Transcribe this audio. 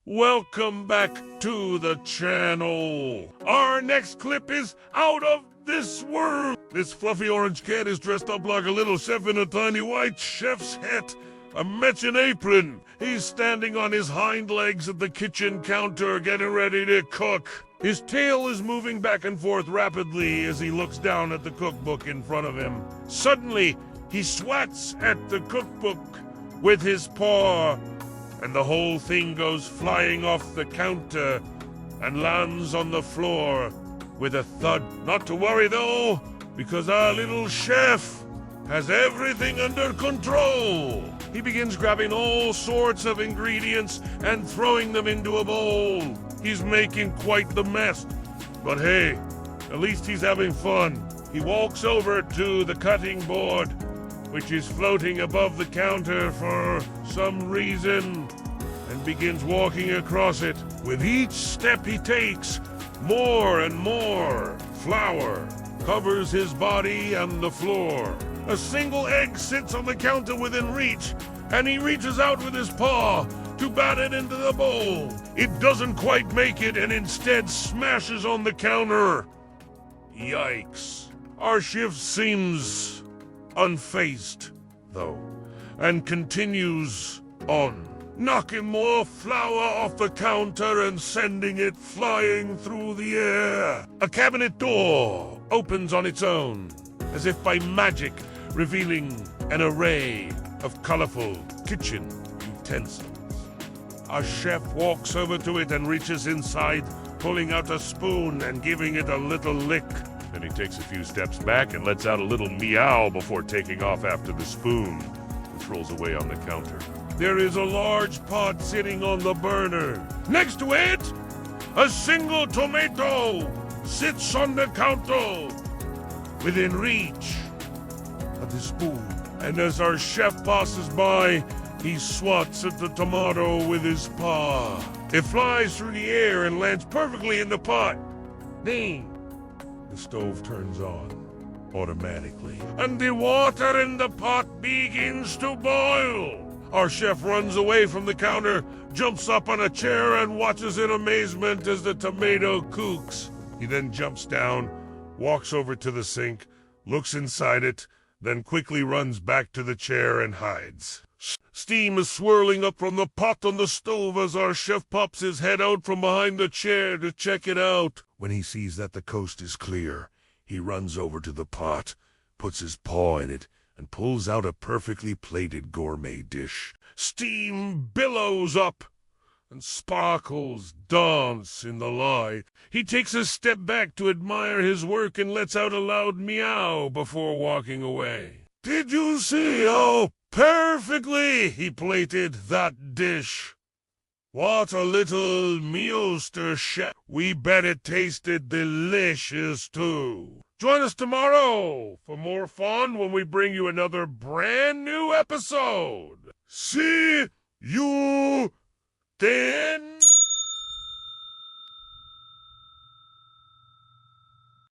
Welcome back to the channel. Our next clip is out of this world. This fluffy orange cat is dressed up like a little chef in a tiny white chef's hat, a matching apron. He's standing on his hind legs at the kitchen counter getting ready to cook. His tail is moving back and forth rapidly as he looks down at the cookbook in front of him. Suddenly, he swats at the cookbook with his paw, and the whole thing goes flying off the counter and lands on the floor with a thud. Not to worry though, because our little chef has everything under control. He begins grabbing all sorts of ingredients and throwing them into a bowl. He's making quite the mess, but hey, at least he's having fun. He walks over to the cutting board, which is floating above the counter for some reason, and begins walking across it. With each step he takes, more and more flour covers his body and the floor. A single egg sits on the counter within reach, and he reaches out with his paw to bat it into the bowl. It doesn't quite make it and instead smashes on the counter. Yikes. Our chef seems unfazed, though, and continues on, knocking more flour off the counter and sending it flying through the air. A cabinet door opens on its own, as if by magic, revealing an array of colorful kitchen utensils. Our chef walks over to it and reaches inside, pulling out a spoon and giving it a little lick. Then he takes a few steps back and lets out a little meow before taking off after the spoon, which rolls away on the counter. There is a large pot sitting on the burner. Next to it, a single tomato sits on the counter, within reach of the spoon. And as our chef passes by, he swats at the tomato with his paw. It flies through the air and lands perfectly in the pot. Ding! The stove turns on automatically, and the water in the pot begins to boil. Our chef runs away from the counter, jumps up on a chair, and watches in amazement as the tomato cooks. He then jumps down, walks over to the sink, looks inside it, then quickly runs back to the chair and hides. Steam is swirling up from the pot on the stove as our chef pops his head out from behind the chair to check it out. When he sees that the coast is clear, he runs over to the pot, puts his paw in it, and pulls out a perfectly plated gourmet dish. Steam billows up, and sparkles dance in the light. He takes a step back to admire his work and lets out a loud meow before walking away. Did you see how perfectly he plated that dish? What a little meowster chef. We bet it tasted delicious too. Join us tomorrow for more fun when we bring you another brand new episode. See you then.